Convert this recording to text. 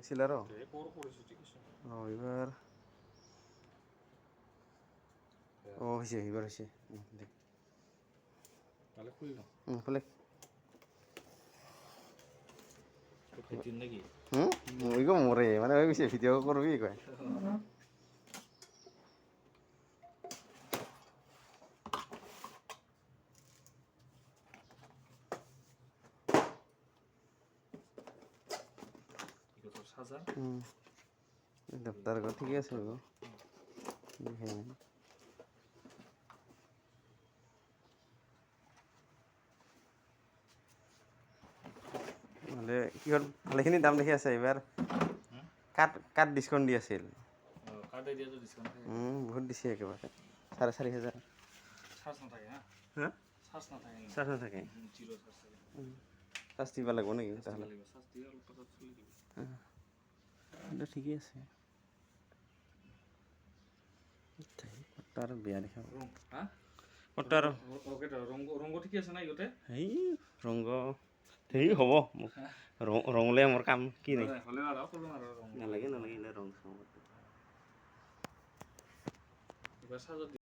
হৈছিল আৰু এইবাৰ হৈছে এইবাৰ হৈছে খুলে মই কো মৰে মানে কৈছে ভিডিঅ' কৰবি কয় দপ্তার ঘর ঠিকই আছে গো মানে কি হ'ল ভালেখিনি দাম দেখি আছে এইবাৰ কাট ডিছকাউণ্ট দি আছিল বহুত দিছে একেবাৰে 4,500 চাৰ্জ নাথাকে চাৰ্জ দিব লাগিব নেকি তাহলে ঠিকেই আছে তাৰ বেয়া দেখা ৰংগ ঠিকে আছে না ইহঁতে সেই ৰংগ সেই হ'ব ৰঙলে মোৰ কাম কি নাই নালাগে নালাগে ৰং